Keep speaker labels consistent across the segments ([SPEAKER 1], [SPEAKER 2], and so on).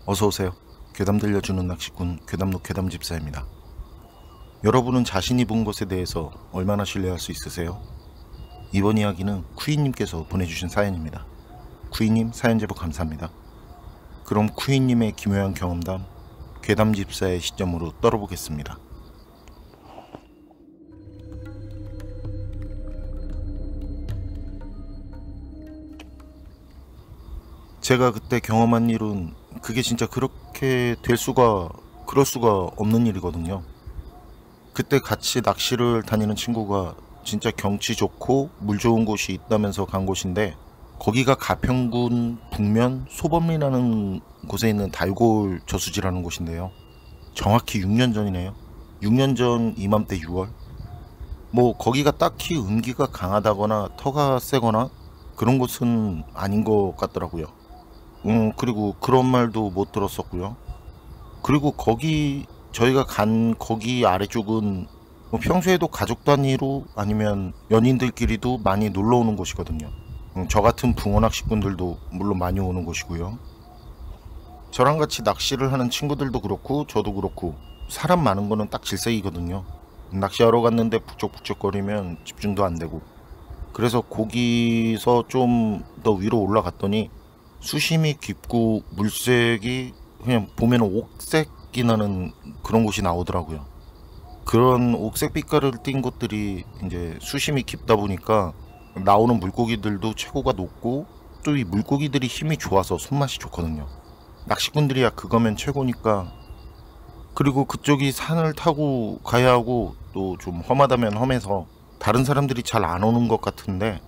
[SPEAKER 1] 어서오세요. 괴담 들려주는 낚시꾼 괴담록 괴담집사입니다. 여러분은 자신이 본 것에 대해서 얼마나 신뢰할 수 있으세요? 이번 이야기는 쿠이님께서 보내주신 사연입니다. 쿠이님 사연 제보 감사합니다. 그럼 쿠이님의 기묘한 경험담 괴담집사의 시점으로 떨어보겠습니다. 제가 그때 경험한 일은 그게 진짜 그럴 수가 없는 일이거든요. 그때 같이 낚시를 다니는 친구가 진짜 경치 좋고 물 좋은 곳이 있다면서 간 곳인데, 거기가 가평군 북면 소범리라는 곳에 있는 달골 저수지라는 곳인데요. 정확히 6년 전이네요. 6년 전 이맘때 6월. 거기가 딱히 음기가 강하다거나 터가 세거나 그런 곳은 아닌 것 같더라고요. 그리고 그런 말도 못 들었었고요. 그리고 저희가 간 거기 아래쪽은 평소에도 가족 단위로 아니면 연인들끼리도 많이 놀러 오는 곳이거든요. 저 같은 붕어 낚시꾼들도 물론 많이 오는 곳이고요. 저랑 같이 낚시를 하는 친구들도 그렇고 저도 그렇고 사람 많은 거는 딱 질색이거든요. 낚시하러 갔는데 북적북적거리면 집중도 안 되고. 그래서 거기서 좀 더 위로 올라갔더니 수심이 깊고 물색이 그냥 보면 옥색이 나는 그런 곳이 나오더라고요. 그런 옥색 빛깔을 띤 곳들이 이제 수심이 깊다 보니까 나오는 물고기들도 최고가 높고, 또 이 물고기들이 힘이 좋아서 손맛이 좋거든요. 낚시꾼들이야 그거면 최고니까. 그리고 그쪽이 산을 타고 가야 하고 또 좀 험하다면 험해서 다른 사람들이 잘 안 오는 것 같은데,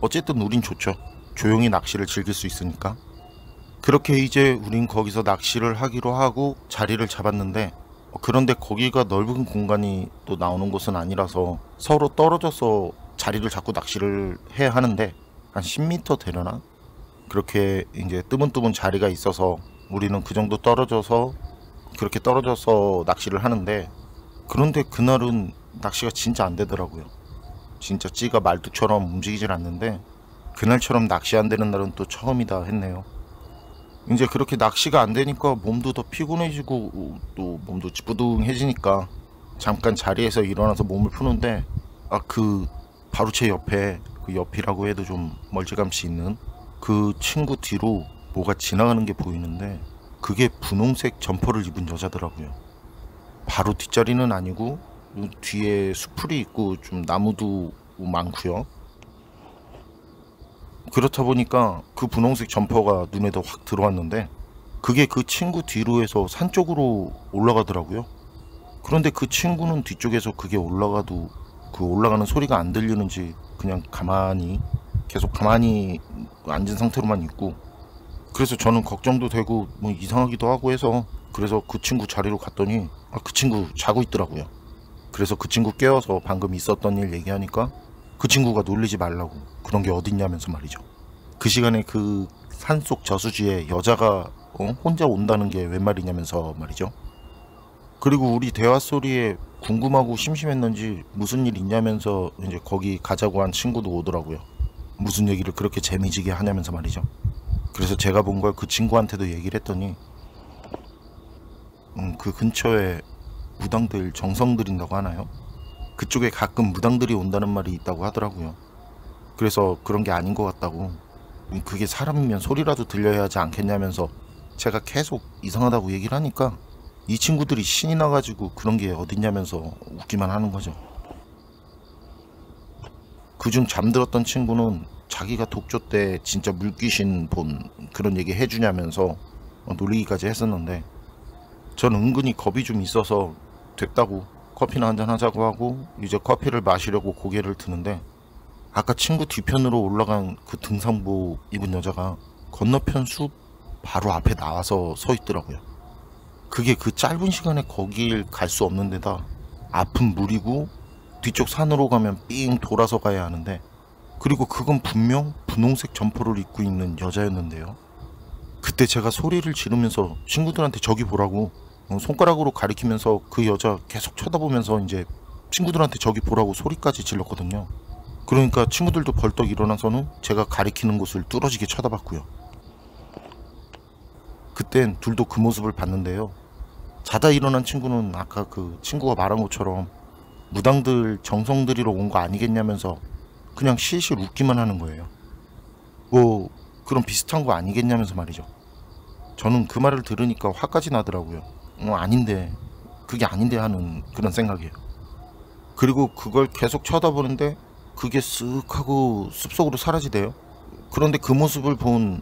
[SPEAKER 1] 어쨌든 우린 좋죠. 조용히 낚시를 즐길 수 있으니까. 그렇게 이제 우린 거기서 낚시를 하기로 하고 자리를 잡았는데, 그런데 거기가 넓은 공간이 또 나오는 곳은 아니라서 서로 떨어져서 자리를 잡고 낚시를 해야 하는데, 한 10m 되려나? 그렇게 이제 뜨문뜨문 자리가 있어서 우리는 그 정도 그렇게 떨어져서 낚시를 하는데, 그런데 그날은 낚시가 진짜 안 되더라고요. 진짜 찌가 말뚝처럼 움직이질 않는데, 그날처럼 낚시 안 되는 날은 또 처음이다 했네요. 이제 그렇게 낚시가 안 되니까 몸도 더 피곤해지고 또 몸도 찌뿌둥해지니까 잠깐 자리에서 일어나서 몸을 푸는데, 바로 제 옆에, 그 옆이라고 해도 좀 멀찌감치 있는 그 친구 뒤로 뭐가 지나가는 게 보이는데, 그게 분홍색 점퍼를 입은 여자더라고요. 바로 뒷자리는 아니고 뒤에 수풀이 있고 좀 나무도 많고요. 그렇다 보니까 그 분홍색 점퍼가 눈에도 확 들어왔는데, 그게 그 친구 뒤로 해서 산 쪽으로 올라가더라고요. 그런데 그 친구는 뒤쪽에서 그게 올라가도 그 올라가는 소리가 안 들리는지 그냥 계속 가만히 앉은 상태로만 있고, 그래서 저는 걱정도 되고 이상하기도 하고 해서, 그래서 그 친구 자리로 갔더니 그 친구 자고 있더라고요. 그래서 그 친구 깨워서 방금 있었던 일 얘기하니까 그 친구가 놀리지 말라고, 그런 게 어딨냐면서 말이죠. 그 시간에 그 산속 저수지에 여자가 혼자 온다는 게 웬 말이냐면서 말이죠. 그리고 우리 대화 소리에 궁금하고 심심했는지 무슨 일 있냐면서 이제 거기 가자고 한 친구도 오더라고요. 무슨 얘기를 그렇게 재미지게 하냐면서 말이죠. 그래서 제가 본 걸 그 친구한테도 얘기를 했더니 그 근처에 무당들 정성 들인다고 하나요? 그쪽에 가끔 무당들이 온다는 말이 있다고 하더라고요. 그래서 그런 게 아닌 것 같다고, 그게 사람이면 소리라도 들려야 하지 않겠냐면서 제가 계속 이상하다고 얘기를 하니까 이 친구들이 신이 나가지고 그런 게 어딨냐면서 웃기만 하는 거죠. 그중 잠들었던 친구는 자기가 독조 때 진짜 물귀신 본 그런 얘기 해주냐면서 놀리기까지 했었는데, 전 은근히 겁이 좀 있어서 됐다고 커피나 한잔 하자고 하고 이제 커피를 마시려고 고개를 드는데, 아까 친구 뒤편으로 올라간 그 등산복 입은 여자가 건너편 숲 바로 앞에 나와서 서 있더라고요. 그게 그 짧은 시간에 거길 갈 수 없는 데다 앞은 물이고 뒤쪽 산으로 가면 삥 돌아서 가야 하는데, 그리고 그건 분명 분홍색 점퍼를 입고 있는 여자였는데요. 그때 제가 소리를 지르면서 친구들한테 저기 보라고 손가락으로 가리키면서 그 여자 계속 쳐다보면서 이제 친구들한테 저기 보라고 소리까지 질렀거든요. 그러니까 친구들도 벌떡 일어나서는 제가 가리키는 곳을 뚫어지게 쳐다봤고요. 그땐 둘도 그 모습을 봤는데요. 자다 일어난 친구는 아까 그 친구가 말한 것처럼 무당들 정성 들이러 온 거 아니겠냐면서 그냥 실실 웃기만 하는 거예요. 뭐 그런 비슷한 거 아니겠냐면서 말이죠. 저는 그 말을 들으니까 화까지 나더라고요. 아닌데, 그게 아닌데 하는 그런 생각이에요. 그리고 그걸 계속 쳐다보는데 그게 쓱 하고 숲속으로 사라지대요. 그런데 그 모습을 본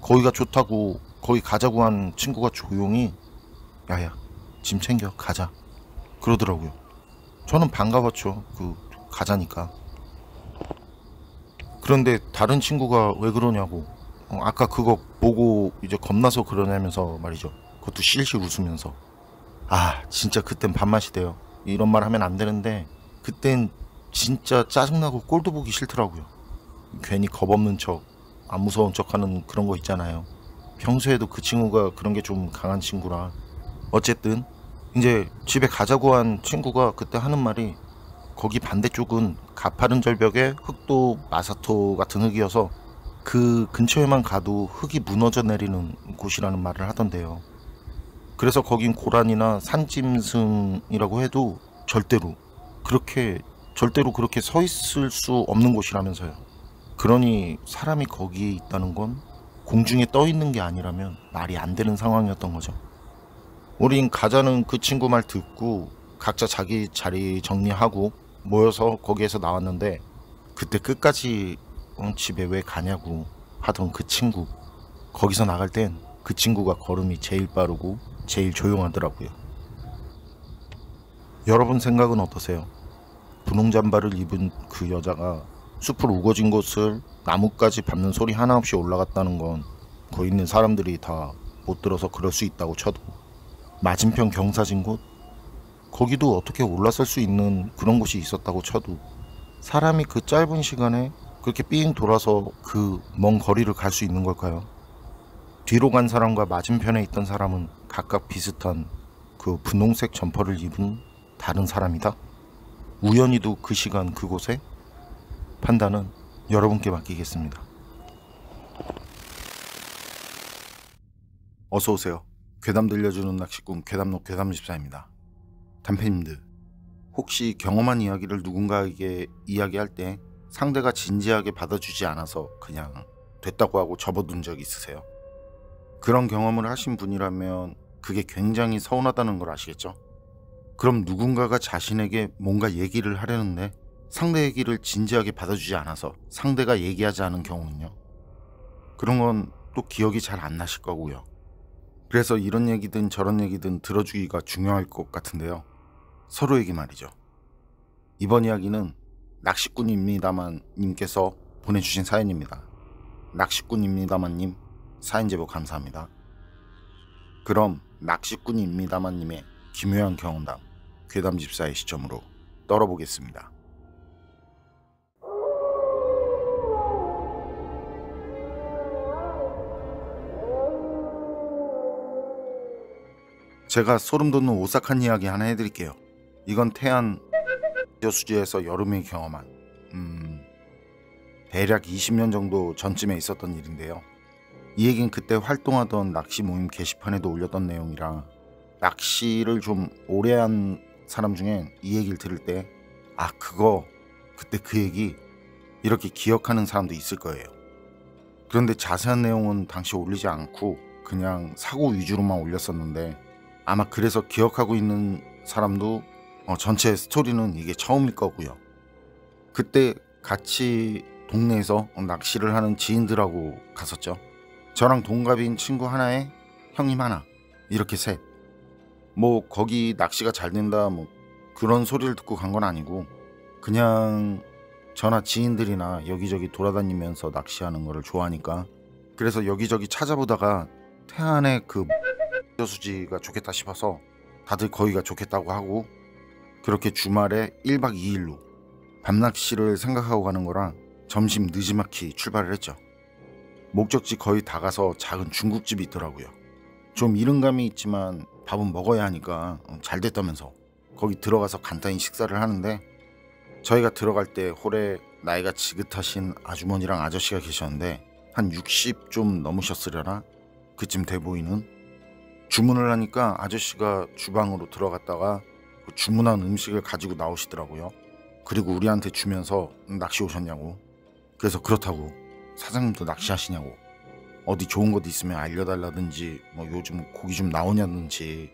[SPEAKER 1] 거기가 좋다고 거기 가자고 한 친구가 조용히 야야 짐 챙겨 가자 그러더라고요. 저는 반가웠죠. 그 가자니까. 그런데 다른 친구가 왜 그러냐고, 아까 그거 보고 이제 겁나서 그러냐면서 말이죠. 그것도 실실 웃으면서. 진짜 그땐 밥맛이 돼요. 이런 말 하면 안 되는데 그땐 진짜 짜증나고 꼴도 보기 싫더라고요. 괜히 겁없는 척, 안 무서운 척 하는 그런 거 있잖아요. 평소에도 그 친구가 그런 게 좀 강한 친구라. 어쨌든 이제 집에 가자고 한 친구가 그때 하는 말이 거기 반대쪽은 가파른 절벽에 흙도 마사토 같은 흙이어서 그 근처에만 가도 흙이 무너져 내리는 곳이라는 말을 하던데요. 그래서 거긴 고란이나 산짐승이라고 해도 절대로 그렇게 서 있을 수 없는 곳이라면서요. 그러니 사람이 거기에 있다는 건 공중에 떠 있는 게 아니라면 말이 안 되는 상황이었던 거죠. 우린 가자는 그 친구 말 듣고 각자 자기 자리 정리하고 모여서 거기에서 나왔는데, 그때 끝까지 집에 왜 가냐고 하던 그 친구, 거기서 나갈 땐 그 친구가 걸음이 제일 빠르고 제일 조용하더라고요. 여러분 생각은 어떠세요? 분홍 잠바를 입은 그 여자가 숲을 우거진 곳을 나뭇가지 밟는 소리 하나 없이 올라갔다는 건 거기 있는 사람들이 다 못 들어서 그럴 수 있다고 쳐도, 맞은편 경사진 곳, 거기도 어떻게 올라설 수 있는 그런 곳이 있었다고 쳐도 사람이 그 짧은 시간에 그렇게 삥 돌아서 그 먼 거리를 갈 수 있는 걸까요? 뒤로 간 사람과 맞은편에 있던 사람은 각각 비슷한 그 분홍색 점퍼를 입은 다른 사람이다? 우연히도 그 시간 그곳에? 판단은 여러분께 맡기겠습니다. 어서오세요. 괴담 들려주는 낚시꾼 괴담록 괴담집사입니다. 단편님들, 혹시 경험한 이야기를 누군가에게 이야기할 때 상대가 진지하게 받아주지 않아서 그냥 됐다고 하고 접어둔 적 있으세요? 그런 경험을 하신 분이라면 그게 굉장히 서운하다는 걸 아시겠죠? 그럼 누군가가 자신에게 뭔가 얘기를 하려는데 상대 얘기를 진지하게 받아주지 않아서 상대가 얘기하지 않은 경우는요? 그런 건 또 기억이 잘 안 나실 거고요. 그래서 이런 얘기든 저런 얘기든 들어주기가 중요할 것 같은데요. 서로에게 말이죠. 이번 이야기는 낚시꾼입니다만 님께서 보내주신 사연입니다. 낚시꾼입니다만 님, 사연 제보 감사합니다. 그럼 낚시꾼입니다만 님의 기묘한 경험담, 괴담집사의 시점으로 떨어보겠습니다. 제가 소름 돋는 오싹한 이야기 하나 해드릴게요. 이건 태안 여수지에서 여름에 경험한 대략 20년 정도 전쯤에 있었던 일인데요. 이 얘기는 그때 활동하던 낚시 모임 게시판에도 올렸던 내용이라 낚시를 좀 오래 한 사람 중엔 이 얘기를 들을 때 그때 그 얘기 이렇게 기억하는 사람도 있을 거예요. 그런데 자세한 내용은 당시 올리지 않고 그냥 사고 위주로만 올렸었는데, 아마 그래서 기억하고 있는 사람도 전체 스토리는 이게 처음일 거고요. 그때 같이 동네에서 낚시를 하는 지인들하고 갔었죠. 저랑 동갑인 친구 하나에 형님 하나, 이렇게 셋. 뭐 거기 낚시가 잘 된다 뭐 그런 소리를 듣고 간 건 아니고, 그냥 저나 지인들이나 여기저기 돌아다니면서 낚시하는 거를 좋아하니까, 그래서 여기저기 찾아보다가 태안에 그 여수지가 좋겠다 싶어서 다들 거기가 좋겠다고 하고, 그렇게 주말에 1박 2일로 밤낚시를 생각하고 가는 거랑 점심 느지막이 출발을 했죠. 목적지 거의 다 가서 작은 중국집이 있더라고요. 좀 이른감이 있지만 밥은 먹어야 하니까 잘 됐다면서 거기 들어가서 간단히 식사를 하는데, 저희가 들어갈 때 홀에 나이가 지긋하신 아주머니랑 아저씨가 계셨는데 한 60 좀 넘으셨으려나? 그쯤 돼 보이는. 주문을 하니까 아저씨가 주방으로 들어갔다가 그 주문한 음식을 가지고 나오시더라고요. 그리고 우리한테 주면서 낚시 오셨냐고. 그래서 그렇다고, 사장님도 낚시하시냐고, 어디 좋은 곳 있으면 알려달라든지, 뭐 요즘 고기 좀 나오냐든지.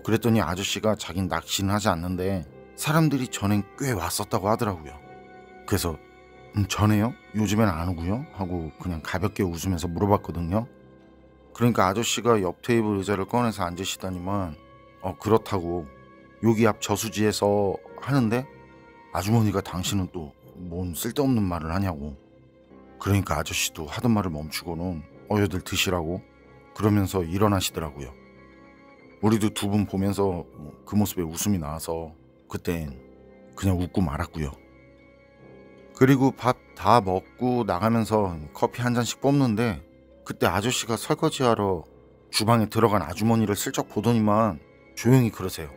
[SPEAKER 1] 그랬더니 아저씨가 자긴 낚시는 하지 않는데 사람들이 전엔 꽤 왔었다고 하더라고요. 그래서 전에요? 요즘엔 안 오고요? 하고 그냥 가볍게 웃으면서 물어봤거든요. 그러니까 아저씨가 옆 테이블 의자를 꺼내서 앉으시더니만 그렇다고, 여기 앞 저수지에서 하는데 아주머니가 당신은 또 뭔 쓸데없는 말을 하냐고. 그러니까 아저씨도 하던 말을 멈추고는 여들 드시라고 그러면서 일어나시더라고요. 우리도 두 분 보면서 그 모습에 웃음이 나와서 그땐 그냥 웃고 말았고요. 그리고 밥 다 먹고 나가면서 커피 한 잔씩 뽑는데 그때 아저씨가 설거지하러 주방에 들어간 아주머니를 슬쩍 보더니만 조용히 그러세요.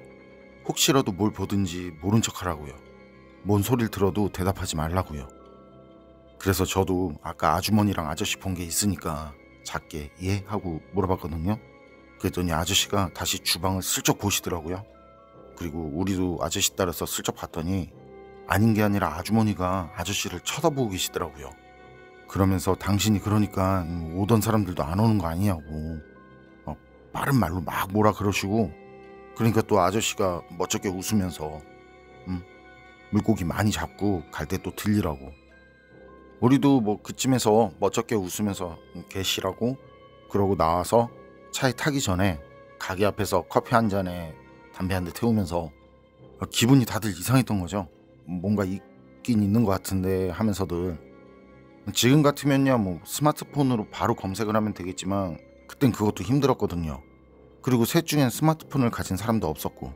[SPEAKER 1] 혹시라도 뭘 보든지 모른 척 하라고요. 뭔 소리를 들어도 대답하지 말라고요. 그래서 저도 아까 아주머니랑 아저씨 본 게 있으니까 작게 예? 하고 물어봤거든요. 그랬더니 아저씨가 다시 주방을 슬쩍 보시더라고요. 그리고 우리도 아저씨 따라서 슬쩍 봤더니 아닌 게 아니라 아주머니가 아저씨를 쳐다보고 계시더라고요. 그러면서 당신이 그러니까 오던 사람들도 안 오는 거 아니냐고 빠른 말로 막 뭐라 그러시고, 그러니까 또 아저씨가 멋쩍게 웃으면서 물고기 많이 잡고 갈 때 또 들리라고. 우리도 뭐 그쯤에서 멋쩍게 웃으면서 계시라고 그러고 나와서 차에 타기 전에 가게 앞에서 커피 한 잔에 담배 한 대 태우면서 기분이 다들 이상했던 거죠. 뭔가 있긴 있는 것 같은데 하면서들, 지금 같으면요 뭐 스마트폰으로 바로 검색을 하면 되겠지만 그땐 그것도 힘들었거든요. 그리고 셋 중엔 스마트폰을 가진 사람도 없었고.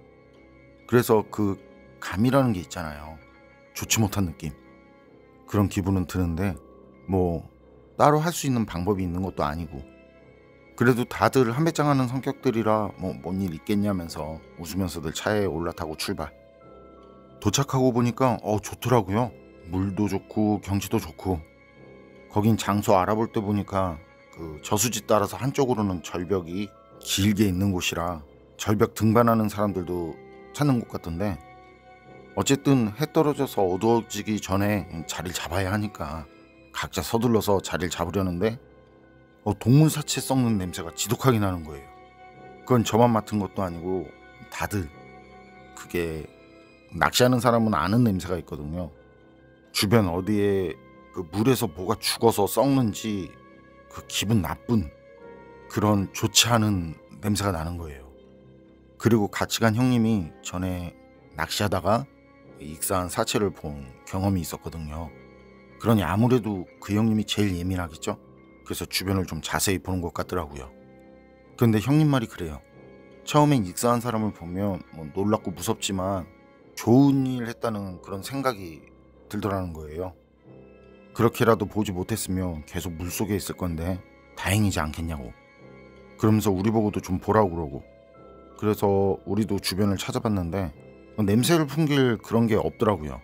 [SPEAKER 1] 그래서 그 감이라는 게 있잖아요. 좋지 못한 느낌, 그런 기분은 드는데 뭐 따로 할 수 있는 방법이 있는 것도 아니고. 그래도 다들 한 배짱 하는 성격들이라 뭐 뭔 일 있겠냐면서 웃으면서들 차에 올라타고 출발. 도착하고 보니까 좋더라고요. 물도 좋고 경치도 좋고. 거긴 장소 알아볼 때 보니까 그 저수지 따라서 한쪽으로는 절벽이 길게 있는 곳이라 절벽 등반하는 사람들도 찾는 곳 같던데, 어쨌든 해 떨어져서 어두워지기 전에 자리를 잡아야 하니까 각자 서둘러서 자리를 잡으려는데 동물 사체 썩는 냄새가 지독하게 나는 거예요. 그건 저만 맡은 것도 아니고 다들, 그게 낚시하는 사람은 아는 냄새가 있거든요. 주변 어디에 그 물에서 뭐가 죽어서 썩는지 그 기분 나쁜 그런 좋지 않은 냄새가 나는 거예요. 그리고 같이 간 형님이 전에 낚시하다가 익사한 사체를 본 경험이 있었거든요. 그러니 아무래도 그 형님이 제일 예민하겠죠. 그래서 주변을 좀 자세히 보는 것 같더라고요. 그런데 형님 말이 그래요. 처음엔 익사한 사람을 보면 뭐 놀랍고 무섭지만 좋은 일 했다는 그런 생각이 들더라는 거예요. 그렇게라도 보지 못했으면 계속 물속에 있을 건데 다행이지 않겠냐고. 그러면서 우리 보고도 좀 보라고 그러고. 그래서 우리도 주변을 찾아봤는데 냄새를 풍길 그런 게 없더라고요.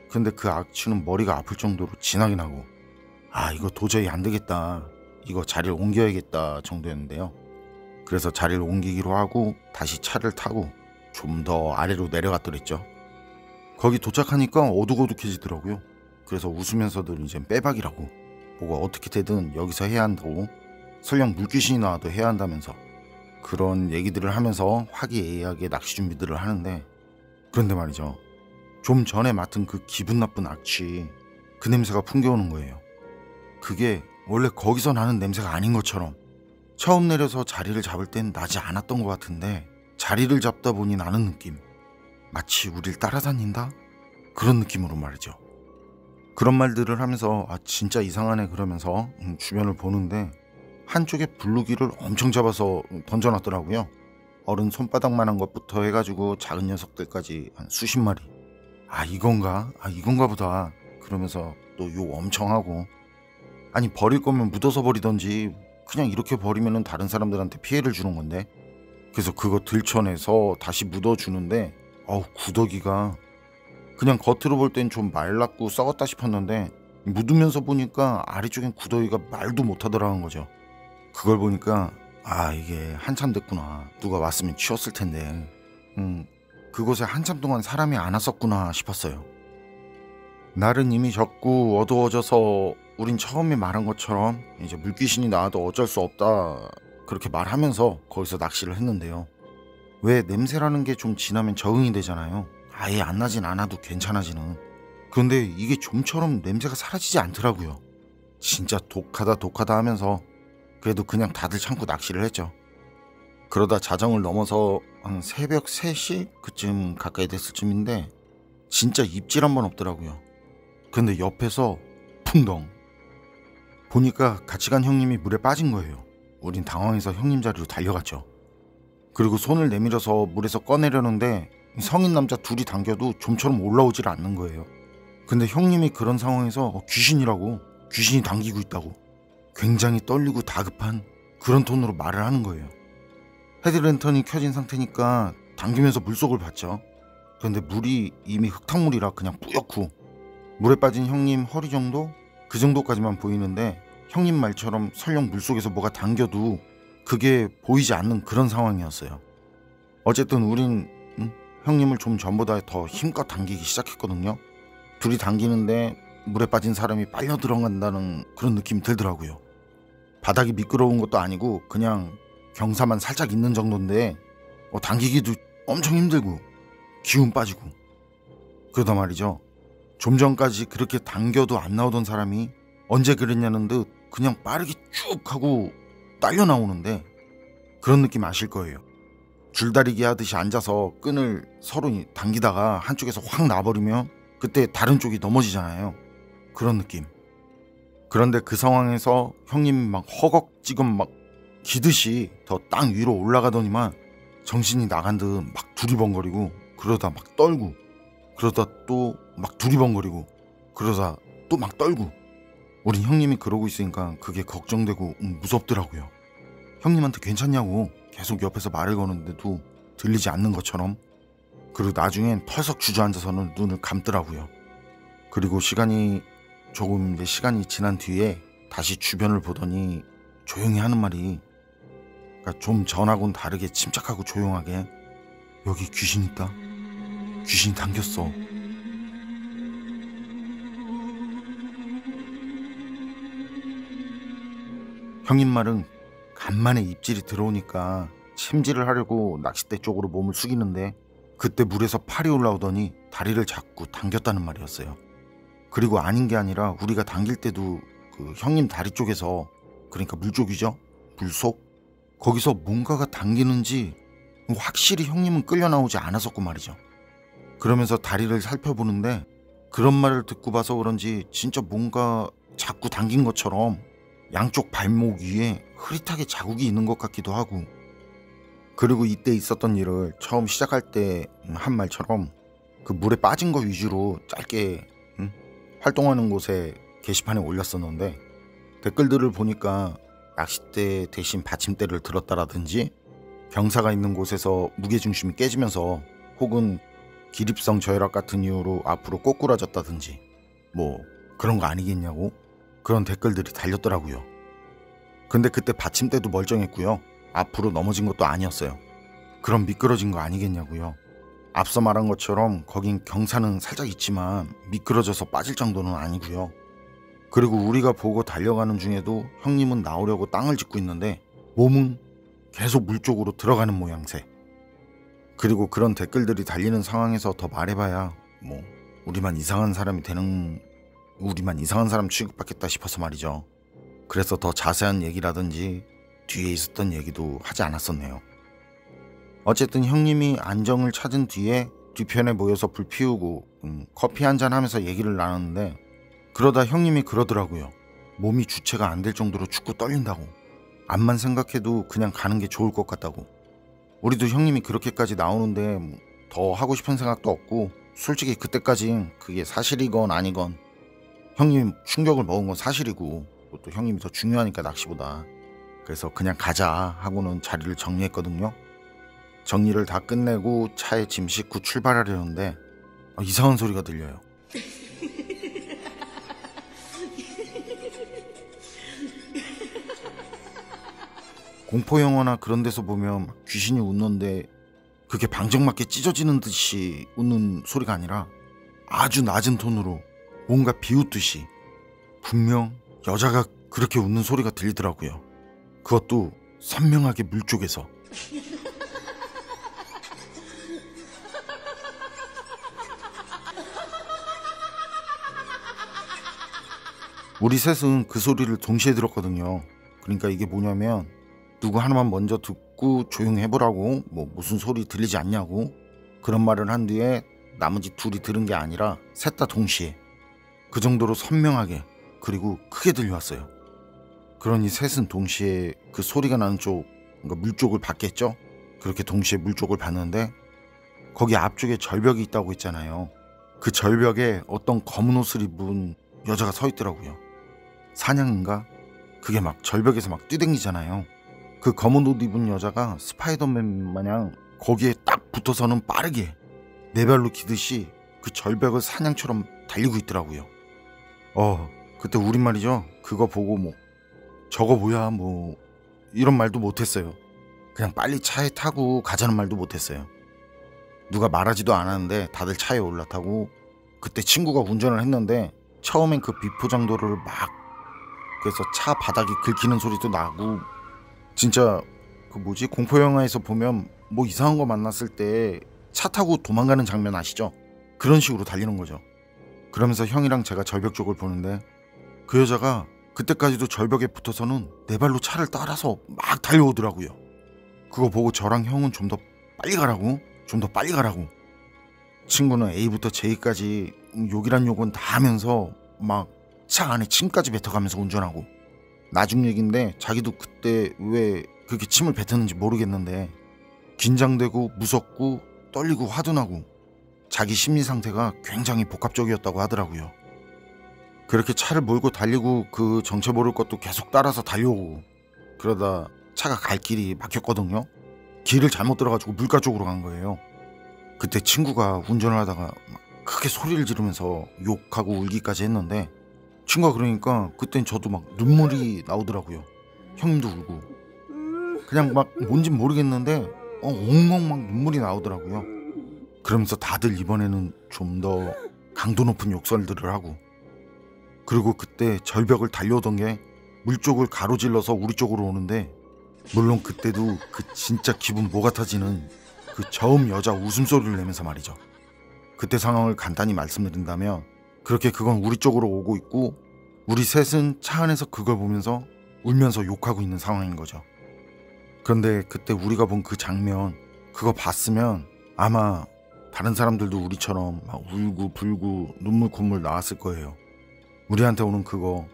[SPEAKER 1] 근데 그 악취는 머리가 아플 정도로 진하게 나고, 이거 도저히 안 되겠다, 이거 자리를 옮겨야겠다 정도였는데요. 그래서 자리를 옮기기로 하고 다시 차를 타고 좀 더 아래로 내려갔더랬죠. 거기 도착하니까 어둑어둑해지더라고요. 그래서 웃으면서들 이젠 빼박이라고, 뭐가 어떻게 되든 여기서 해야 한다고, 설령 물귀신이 나와도 해야 한다면서 그런 얘기들을 하면서 화기애애하게 낚시 준비들을 하는데, 그런데 말이죠, 좀 전에 맡은 그 기분 나쁜 악취, 그 냄새가 풍겨오는 거예요. 그게 원래 거기서 나는 냄새가 아닌 것처럼, 처음 내려서 자리를 잡을 땐 나지 않았던 것 같은데 자리를 잡다 보니 나는 느낌, 마치 우릴 따라다닌다? 그런 느낌으로 말이죠. 그런 말들을 하면서 진짜 이상하네 그러면서 주변을 보는데 한쪽에 블루기를 엄청 잡아서 던져놨더라고요. 어른 손바닥만한 것부터 해가지고 작은 녀석들까지 한 수십 마리. 이건가? 이건가 보다 그러면서 또 욕 엄청 하고, 아니 버릴 거면 묻어서 버리던지 그냥 이렇게 버리면 다른 사람들한테 피해를 주는 건데. 그래서 그거 들춰내서 다시 묻어주는데 구더기가 그냥 겉으로 볼 땐 좀 말랐고 썩었다 싶었는데 묻으면서 보니까 아래쪽엔 구더기가 말도 못하더라는 거죠. 그걸 보니까 아, 이게 한참 됐구나. 누가 왔으면 치웠을 텐데. 그곳에 한참 동안 사람이 안 왔었구나 싶었어요. 날은 이미 졌고 어두워져서 우린 처음에 말한 것처럼 이제 물귀신이 나와도 어쩔 수 없다 그렇게 말하면서 거기서 낚시를 했는데요. 왜 냄새라는 게 좀 지나면 적응이 되잖아요. 아예 안 나진 않아도 괜찮아지는. 그런데 이게 좀처럼 냄새가 사라지지 않더라고요. 진짜 독하다 하면서 그래도 그냥 다들 참고 낚시를 했죠. 그러다 자정을 넘어서 한 새벽 3시 그쯤 가까이 됐을 쯤인데 진짜 입질 한 번 없더라고요. 근데 옆에서 풍덩 보니까 같이 간 형님이 물에 빠진 거예요. 우린 당황해서 형님 자리로 달려갔죠. 그리고 손을 내밀어서 물에서 꺼내려는데 성인 남자 둘이 당겨도 좀처럼 올라오질 않는 거예요. 근데 형님이 그런 상황에서 귀신이라고, 귀신이 당기고 있다고 굉장히 떨리고 다급한 그런 톤으로 말을 하는 거예요. 헤드랜턴이 켜진 상태니까 당기면서 물속을 봤죠. 그런데 물이 이미 흙탕물이라 그냥 뿌옇고 물에 빠진 형님 허리 정도? 그 정도까지만 보이는데 형님 말처럼 설령 물속에서 뭐가 당겨도 그게 보이지 않는 그런 상황이었어요. 어쨌든 우린 형님을 좀 전보다 더 힘껏 당기기 시작했거든요. 둘이 당기는데 물에 빠진 사람이 빨려 들어간다는 그런 느낌이 들더라고요. 바닥이 미끄러운 것도 아니고 그냥 경사만 살짝 있는 정도인데 당기기도 엄청 힘들고 기운 빠지고 그러다 말이죠. 좀 전까지 그렇게 당겨도 안 나오던 사람이 언제 그랬냐는 듯 그냥 빠르게 쭉 하고 딸려 나오는데 그런 느낌 아실 거예요. 줄다리기 하듯이 앉아서 끈을 서로 당기다가 한쪽에서 확 나버리면 그때 다른 쪽이 넘어지잖아요. 그런 느낌. 그런데 그 상황에서 형님이 막 허겁지겁 막 기듯이 더 땅 위로 올라가더니만 정신이 나간 듯 막 두리번거리고 그러다 막 떨고 그러다 또 막 두리번거리고 그러다 또 막 떨고 우린 형님이 그러고 있으니까 그게 걱정되고 무섭더라고요. 형님한테 괜찮냐고 계속 옆에서 말을 거는데도 들리지 않는 것처럼. 그리고 나중엔 털썩 주저앉아서는 눈을 감더라고요. 그리고 시간이 지난 뒤에 다시 주변을 보더니 조용히 하는 말이 그러니까 좀 전하고는 다르게 침착하고 조용하게 여기 귀신 있다. 귀신이 당겼어. 형님 말은 간만에 입질이 들어오니까 침질을 하려고 낚싯대 쪽으로 몸을 숙이는데 그때 물에서 팔이 올라오더니 다리를 잡고 당겼다는 말이었어요. 그리고 아닌 게 아니라 우리가 당길 때도 그 형님 다리 쪽에서 그러니까 물 쪽이죠. 물속 거기서 뭔가가 당기는지 확실히 형님은 끌려 나오지 않았었고 말이죠. 그러면서 다리를 살펴보는데 그런 말을 듣고 봐서 그런지 진짜 뭔가 자꾸 당긴 것처럼 양쪽 발목 위에 흐릿하게 자국이 있는 것 같기도 하고 그리고 이때 있었던 일을 처음 시작할 때 한 말처럼 그 물에 빠진 거 위주로 짧게 활동하는 곳에 게시판에 올렸었는데 댓글들을 보니까 낚싯대 대신 받침대를 들었다라든지 경사가 있는 곳에서 무게중심이 깨지면서 혹은 기립성 저혈압 같은 이유로 앞으로 꼬꾸라졌다든지 뭐 그런 거 아니겠냐고 그런 댓글들이 달렸더라고요. 근데 그때 받침대도 멀쩡했고요. 앞으로 넘어진 것도 아니었어요. 그럼 미끄러진 거 아니겠냐고요. 앞서 말한 것처럼 거긴 경사는 살짝 있지만 미끄러져서 빠질 정도는 아니고요. 그리고 우리가 보고 달려가는 중에도 형님은 나오려고 땅을 짚고 있는데 몸은 계속 물 쪽으로 들어가는 모양새. 그리고 그런 댓글들이 달리는 상황에서 더 말해봐야 뭐 우리만 이상한 사람 취급받겠다 싶어서 말이죠. 그래서 더 자세한 얘기라든지 뒤에 있었던 얘기도 하지 않았었네요. 어쨌든 형님이 안정을 찾은 뒤에 뒤편에 모여서 불 피우고 커피 한잔 하면서 얘기를 나눴는데 그러다 형님이 그러더라고요. 몸이 주체가 안 될 정도로 춥고 떨린다고. 암만 생각해도 그냥 가는 게 좋을 것 같다고. 우리도 형님이 그렇게까지 나오는데 더 하고 싶은 생각도 없고 솔직히 그때까진 그게 사실이건 아니건 형님이 충격을 먹은 건 사실이고 또 형님이 더 중요하니까 낚시보다. 그래서 그냥 가자 하고는 자리를 정리했거든요. 정리를 다 끝내고 차에 짐 싣고 출발하려는데 이상한 소리가 들려요. 공포 영화나 그런 데서 보면 귀신이 웃는데 그게 방정맞게 찢어지는 듯이 웃는 소리가 아니라 아주 낮은 톤으로 뭔가 비웃듯이 분명 여자가 그렇게 웃는 소리가 들리더라고요. 그것도 선명하게 물 쪽에서. 우리 셋은 그 소리를 동시에 들었거든요. 그러니까 이게 뭐냐면 누구 하나만 먼저 듣고 조용히 해보라고, 뭐 무슨 소리 들리지 않냐고 그런 말을 한 뒤에 나머지 둘이 들은 게 아니라 셋 다 동시에 그 정도로 선명하게 그리고 크게 들려왔어요. 그러니 셋은 동시에 그 소리가 나는 쪽, 그러니까 물 쪽을 봤겠죠. 그렇게 동시에 물 쪽을 봤는데 거기 앞쪽에 절벽이 있다고 했잖아요. 그 절벽에 어떤 검은 옷을 입은 여자가 서 있더라고요. 사냥인가? 그게 막 절벽에서 막 뛰댕기잖아요. 그 검은 옷 입은 여자가 스파이더맨 마냥 거기에 딱 붙어서는 빠르게 네 발로 기듯이 그 절벽을 사냥처럼 달리고 있더라고요. 그때 우린 말이죠. 그거 보고 뭐 저거 뭐야 뭐 이런 말도 못했어요. 그냥 빨리 차에 타고 가자는 말도 못했어요. 누가 말하지도 않았는데 다들 차에 올라타고 그때 친구가 운전을 했는데 처음엔 그 비포장도로를 막 그래서 차 바닥이 긁히는 소리도 나고 진짜 그 뭐지 공포 영화에서 보면 뭐 이상한 거 만났을 때 차 타고 도망가는 장면 아시죠? 그런 식으로 달리는 거죠. 그러면서 형이랑 제가 절벽 쪽을 보는데 그 여자가 그때까지도 절벽에 붙어서는 네 발로 차를 따라서 막 달려오더라고요. 그거 보고 저랑 형은 좀 더 빨리 가라고, 좀 더 빨리 가라고. 친구는 A부터 J까지 욕이란 욕은 다 하면서 막 차 안에 침까지 뱉어가면서 운전하고. 나중 얘긴데 자기도 그때 왜 그렇게 침을 뱉었는지 모르겠는데 긴장되고 무섭고 떨리고 화도 나고 자기 심리 상태가 굉장히 복합적이었다고 하더라고요. 그렇게 차를 몰고 달리고 그 정체 모를 것도 계속 따라서 달려오고 그러다 차가 갈 길이 막혔거든요. 길을 잘못 들어가지고 물가 쪽으로 간 거예요. 그때 친구가 운전을 하다가 막 크게 소리를 지르면서 욕하고 울기까지 했는데 친구가 그러니까 그땐 저도 막 눈물이 나오더라고요. 형님도 울고 그냥 막 뭔진 모르겠는데 엉엉 막 눈물이 나오더라고요. 그러면서 다들 이번에는 좀 더 강도 높은 욕설들을 하고 그리고 그때 절벽을 달려오던 게 물 쪽을 가로질러서 우리 쪽으로 오는데 물론 그때도 그 진짜 기분 뭐 같아지는 그 저음 여자 웃음소리를 내면서 말이죠. 그때 상황을 간단히 말씀드린다면 그렇게 그건 우리 쪽으로 오고 있고 우리 셋은 차 안에서 그걸 보면서 울면서 욕하고 있는 상황인 거죠. 그런데 그때 우리가 본 그 장면 그거 봤으면 아마 다른 사람들도 우리처럼 막 울고 불고 눈물 콧물 나왔을 거예요. 우리한테 오는 그거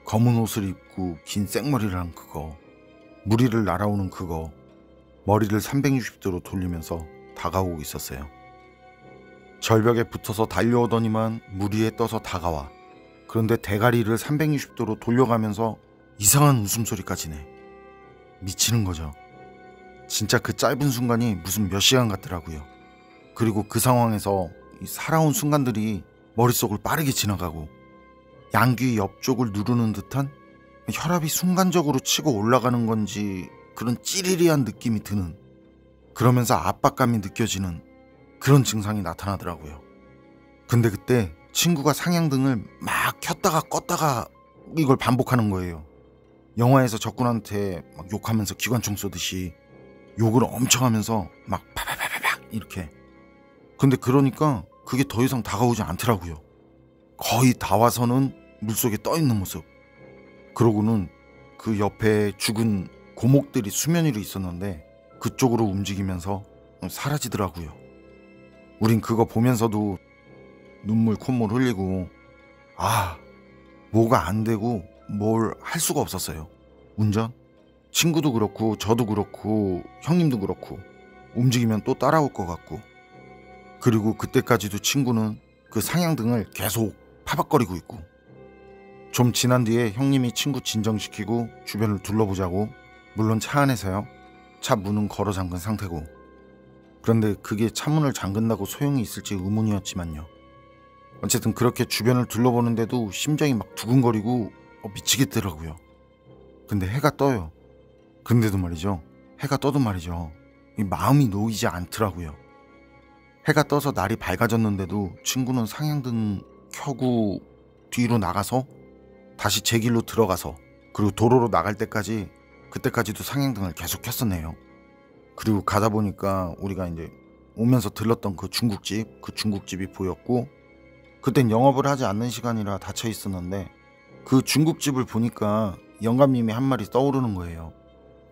[SPEAKER 1] 검은 옷을 입고 긴 생머리를 한 그거 무리를 날아오는 그거 머리를 360도로 돌리면서 다가오고 있었어요. 절벽에 붙어서 달려오더니만 무리에 떠서 다가와. 그런데 대가리를 360도로 돌려가면서 이상한 웃음소리까지 내. 미치는 거죠. 진짜 그 짧은 순간이 무슨 몇 시간 같더라고요. 그리고 그 상황에서 이 살아온 순간들이 머릿속을 빠르게 지나가고 양귀 옆쪽을 누르는 듯한 혈압이 순간적으로 치고 올라가는 건지 그런 찌리리한 느낌이 드는 그러면서 압박감이 느껴지는 그런 증상이 나타나더라고요. 근데 그때 친구가 상향등을 막 켰다가 껐다가 이걸 반복하는 거예요. 영화에서 적군한테 막 욕하면서 기관총 쏘듯이 욕을 엄청 하면서 막 파파파파팍 이렇게. 근데 그러니까 그게 더 이상 다가오지 않더라고요. 거의 다 와서는 물속에 떠 있는 모습. 그러고는 그 옆에 죽은 고목들이 수면 위로 있었는데 그쪽으로 움직이면서 사라지더라고요. 우린 그거 보면서도 눈물 콧물 흘리고 뭐가 안 되고 뭘 할 수가 없었어요. 운전? 친구도 그렇고 저도 그렇고 형님도 그렇고 움직이면 또 따라올 것 같고 그리고 그때까지도 친구는 그 상향등을 계속 파박거리고 있고 좀 지난 뒤에 형님이 친구 진정시키고 주변을 둘러보자고 물론 차 안에서요. 차 문은 걸어 잠근 상태고 그런데 그게 차 문을 잠근다고 소용이 있을지 의문이었지만요. 어쨌든 그렇게 주변을 둘러보는데도 심장이 막 두근거리고 미치겠더라고요. 근데 해가 떠요. 근데도 말이죠, 해가 떠도 말이죠, 이 마음이 놓이지 않더라고요. 해가 떠서 날이 밝아졌는데도 친구는 상향등 켜고 뒤로 나가서 다시 제 길로 들어가서 그리고 도로로 나갈 때까지 그때까지도 상향등을 계속 켰었네요. 그리고 가다 보니까 우리가 이제 오면서 들렀던 그 중국집이 보였고, 그땐 영업을 하지 않는 시간이라 닫혀 있었는데 그 중국집을 보니까 영감님이 한 마리 떠오르는 거예요.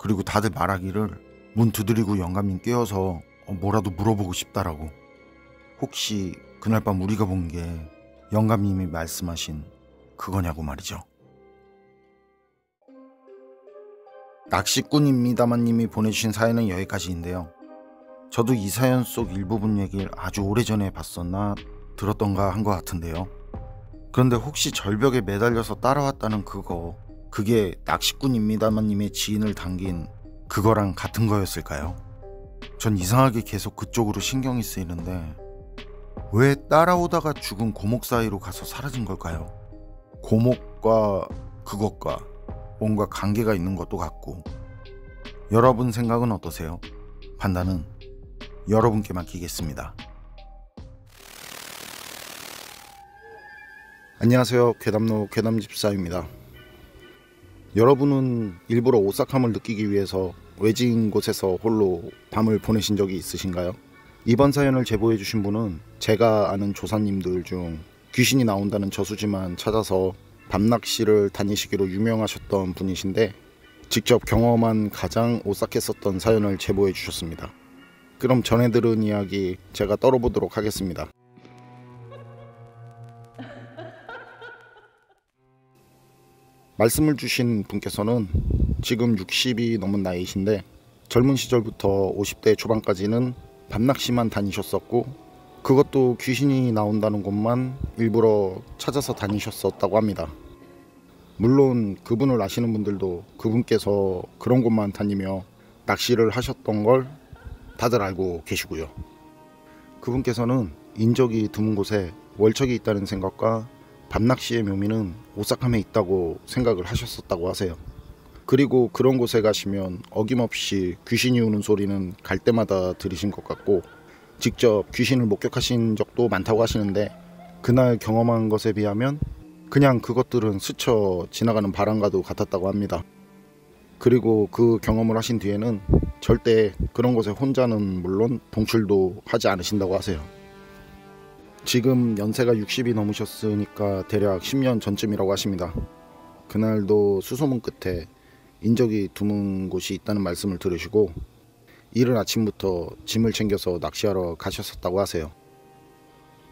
[SPEAKER 1] 그리고 다들 말하기를 문 두드리고 영감님 깨워서 뭐라도 물어보고 싶다라고. 혹시 그날 밤 우리가 본 게 영감님이 말씀하신 그거냐고 말이죠. 낚시꾼입니다만님이 보내주신 사연은 여기까지인데요. 저도 이 사연 속 일부분 얘기를 아주 오래전에 봤었나 들었던가 한 것 같은데요. 그런데 혹시 절벽에 매달려서 따라왔다는 그게 낚시꾼입니다만님의 지인을 당긴 그거랑 같은 거였을까요? 전 이상하게 계속 그쪽으로 신경이 쓰이는데 왜 따라오다가 죽은 고목 사이로 가서 사라진 걸까요? 고목과 그것과 뭔가 관계가 있는 것도 같고. 여러분 생각은 어떠세요? 판단은 여러분께 맡기겠습니다. 안녕하세요. 괴담로 괴담집사입니다. 여러분은 일부러 오싹함을 느끼기 위해서 외진 곳에서 홀로 밤을 보내신 적이 있으신가요? 이번 사연을 제보해 주신 분은 제가 아는 조사님들 중 귀신이 나온다는 저수지만 찾아서 밤낚시를 다니시기로 유명하셨던 분이신데, 직접 경험한 가장 오싹했었던 사연을 제보해 주셨습니다. 그럼 전해 들은 이야기 제가 떨어보도록 하겠습니다. 말씀을 주신 분께서는 지금 60이 넘은 나이이신데 젊은 시절부터 50대 초반까지는 밤낚시만 다니셨었고, 그것도 귀신이 나온다는 곳만 일부러 찾아서 다니셨었다고 합니다. 물론 그분을 아시는 분들도 그분께서 그런 곳만 다니며 낚시를 하셨던 걸 다들 알고 계시고요. 그분께서는 인적이 드문 곳에 월척이 있다는 생각과 밤낚시의 묘미는 오싹함에 있다고 생각을 하셨었다고 하세요. 그리고 그런 곳에 가시면 어김없이 귀신이 우는 소리는 갈 때마다 들으신 것 같고, 직접 귀신을 목격하신 적도 많다고 하시는데, 그날 경험한 것에 비하면 그냥 그것들은 스쳐 지나가는 바람과도 같았다고 합니다. 그리고 그 경험을 하신 뒤에는 절대 그런 곳에 혼자는 물론 동출도 하지 않으신다고 하세요. 지금 연세가 60이 넘으셨으니까 대략 10년 전쯤이라고 하십니다. 그날도 수소문 끝에 인적이 드문 곳이 있다는 말씀을 들으시고 이른 아침부터 짐을 챙겨서 낚시하러 가셨었다고 하세요.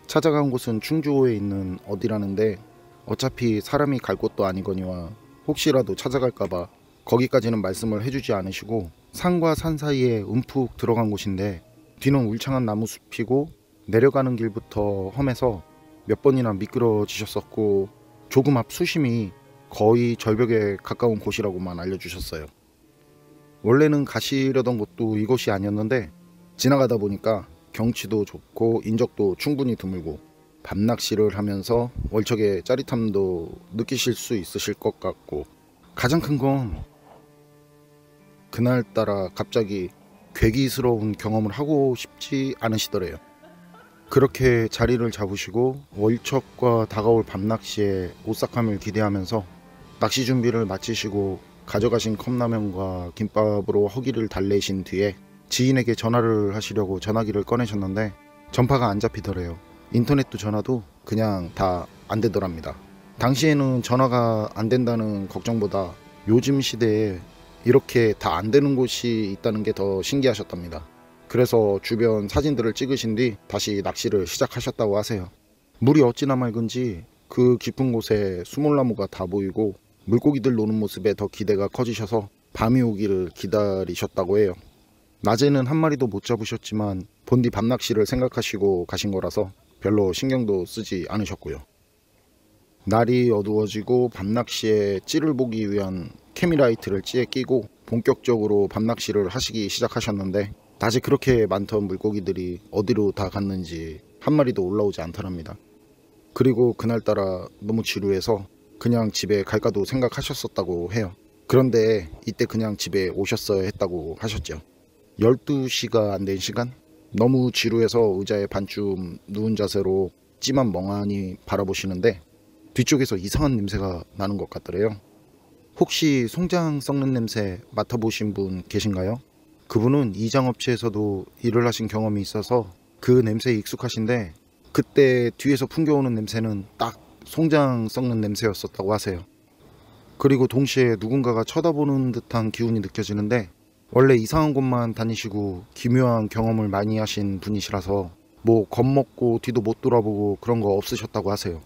[SPEAKER 1] 찾아간 곳은 충주호에 있는 어디라는데 어차피 사람이 갈 곳도 아니거니와 혹시라도 찾아갈까봐 거기까지는 말씀을 해주지 않으시고 산과 산 사이에 움푹 들어간 곳인데 뒤는 울창한 나무숲이고 내려가는 길부터 험해서 몇 번이나 미끄러지셨었고 조금 앞 수심이 거의 절벽에 가까운 곳이라고만 알려주셨어요. 원래는 가시려던 곳도 이곳이 아니었는데 지나가다 보니까 경치도 좋고 인적도 충분히 드물고 밤낚시를 하면서 월척의 짜릿함도 느끼실 수 있으실 것 같고, 가장 큰 건 그날따라 갑자기 괴기스러운 경험을 하고 싶지 않으시더래요. 그렇게 자리를 잡으시고 월척과 다가올 밤낚시에 오싹함을 기대하면서 낚시 준비를 마치시고 가져가신 컵라면과 김밥으로 허기를 달래신 뒤에 지인에게 전화를 하시려고 전화기를 꺼내셨는데 전파가 안 잡히더래요. 인터넷도 전화도 그냥 다 안 되더랍니다. 당시에는 전화가 안 된다는 걱정보다 요즘 시대에 이렇게 다 안 되는 곳이 있다는 게 더 신기하셨답니다. 그래서 주변 사진들을 찍으신 뒤 다시 낚시를 시작하셨다고 하세요. 물이 어찌나 맑은지 그 깊은 곳에 수몰나무가 다 보이고 물고기들 노는 모습에 더 기대가 커지셔서 밤이 오기를 기다리셨다고 해요. 낮에는 한 마리도 못 잡으셨지만 본디 밤낚시를 생각하시고 가신 거라서 별로 신경도 쓰지 않으셨고요. 날이 어두워지고 밤낚시에 찌를 보기 위한 캐미라이트를 찌에 끼고 본격적으로 밤낚시를 하시기 시작하셨는데 낮에 그렇게 많던 물고기들이 어디로 다 갔는지 한 마리도 올라오지 않더랍니다. 그리고 그날따라 너무 지루해서 그냥 집에 갈까도 생각하셨었다고 해요. 그런데 이때 그냥 집에 오셨어야 했다고 하셨죠. 12시가 안 된 시간? 너무 지루해서 의자에 반쯤 누운 자세로 찌만 멍하니 바라보시는데 뒤쪽에서 이상한 냄새가 나는 것 같더래요. 혹시 송장 썩는 냄새 맡아보신 분 계신가요? 그분은 이장업체에서도 일을 하신 경험이 있어서 그 냄새에 익숙하신데 그때 뒤에서 풍겨오는 냄새는 딱 송장 썩는 냄새였었다고 하세요. 그리고 동시에 누군가가 쳐다보는 듯한 기운이 느껴지는데 원래 이상한 곳만 다니시고 기묘한 경험을 많이 하신 분이시라서 뭐 겁먹고 뒤도 못 돌아보고 그런 거 없으셨다고 하세요.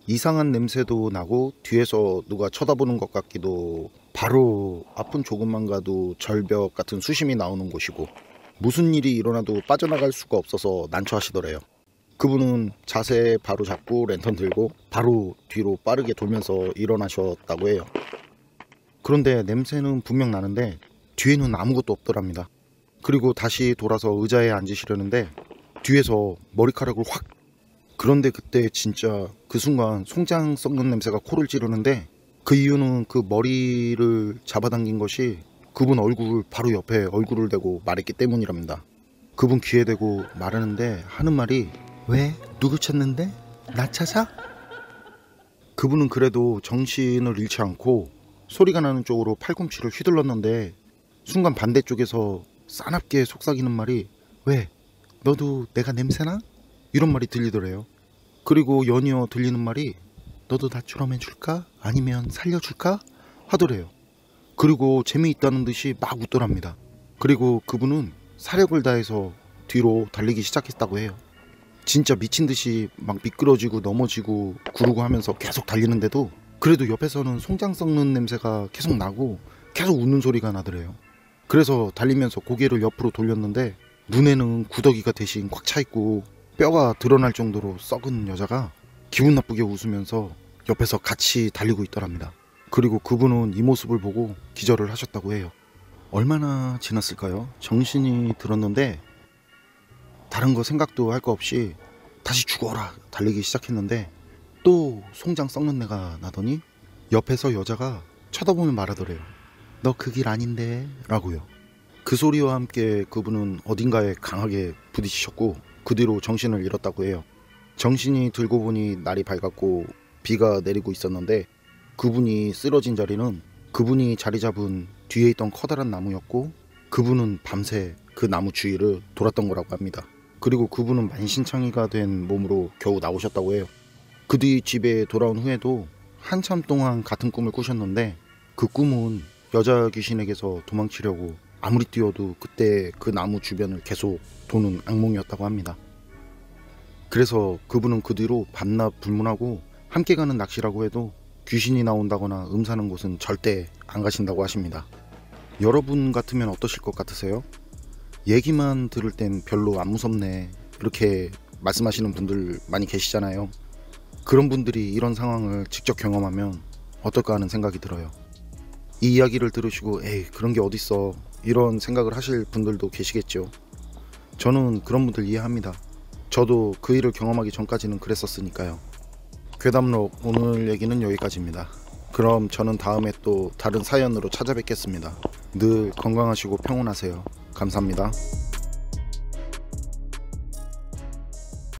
[SPEAKER 1] 이상한 냄새도 나고 뒤에서 누가 쳐다보는 것 같기도 바로 앞은 조금만 가도 절벽 같은 수심이 나오는 곳이고 무슨 일이 일어나도 빠져나갈 수가 없어서 난처하시더래요. 그분은 자세 바로 잡고 랜턴 들고 바로 뒤로 빠르게 돌면서 일어나셨다고 해요. 그런데 냄새는 분명 나는데 뒤에는 아무것도 없더랍니다. 그리고 다시 돌아서 의자에 앉으시려는데 뒤에서 머리카락을 확. 그런데 그때 진짜 그 순간 송장 썩는 냄새가 코를 찌르는데 그 이유는 그 머리를 잡아당긴 것이 그분 얼굴 바로 옆에 얼굴을 대고 말했기 때문이랍니다. 그분 귀에 대고 말하는데 하는 말이 왜? 누구 찾는데? 나 찾아? 그분은 그래도 정신을 잃지 않고 소리가 나는 쪽으로 팔꿈치를 휘둘렀는데 순간 반대쪽에서 싸납게 속삭이는 말이 왜? 너도 내가 냄새나? 이런 말이 들리더래요. 그리고 연이어 들리는 말이 너도 나처럼 해줄까? 아니면 살려줄까? 하더래요. 그리고 재미있다는 듯이 막 웃더랍니다. 그리고 그분은 사력을 다해서 뒤로 달리기 시작했다고 해요. 진짜 미친 듯이 막 미끄러지고 넘어지고 구르고 하면서 계속 달리는데도 그래도 옆에서는 송장 썩는 냄새가 계속 나고 계속 웃는 소리가 나더래요. 그래서 달리면서 고개를 옆으로 돌렸는데 눈에는 구더기가 대신 꽉 차있고 뼈가 드러날 정도로 썩은 여자가 기분 나쁘게 웃으면서 옆에서 같이 달리고 있더랍니다. 그리고 그분은 이 모습을 보고 기절을 하셨다고 해요. 얼마나 지났을까요? 정신이 들었는데 다른 거 생각도 할 거 없이 다시 죽어라 달리기 시작했는데 또 송장 썩는 내가 나더니 옆에서 여자가 쳐다보며 말하더래요. 너 그 길 아닌데 라고요. 그 소리와 함께 그분은 어딘가에 강하게 부딪히셨고 그 뒤로 정신을 잃었다고 해요. 정신이 들고 보니 날이 밝았고 비가 내리고 있었는데 그분이 쓰러진 자리는 그분이 자리 잡은 뒤에 있던 커다란 나무였고 그분은 밤새 그 나무 주위를 돌았던 거라고 합니다. 그리고 그분은 만신창이가 된 몸으로 겨우 나오셨다고 해요. 그 뒤 집에 돌아온 후에도 한참 동안 같은 꿈을 꾸셨는데 그 꿈은 여자 귀신에게서 도망치려고 아무리 뛰어도 그때 그 나무 주변을 계속 도는 악몽이었다고 합니다. 그래서 그분은 그 뒤로 밤낮 불문하고 함께 가는 낚시라고 해도 귀신이 나온다거나 음사는 곳은 절대 안 가신다고 하십니다. 여러분 같으면 어떠실 것 같으세요? 얘기만 들을 땐 별로 안 무섭네 이렇게 말씀하시는 분들 많이 계시잖아요. 그런 분들이 이런 상황을 직접 경험하면 어떨까 하는 생각이 들어요. 이 이야기를 들으시고 에이 그런 게 어딨어 이런 생각을 하실 분들도 계시겠죠. 저는 그런 분들 이해합니다. 저도 그 일을 경험하기 전까지는 그랬었으니까요. 괴담록 오늘 얘기는 여기까지입니다. 그럼 저는 다음에 또 다른 사연으로 찾아뵙겠습니다. 늘 건강하시고 평온하세요. 감사합니다.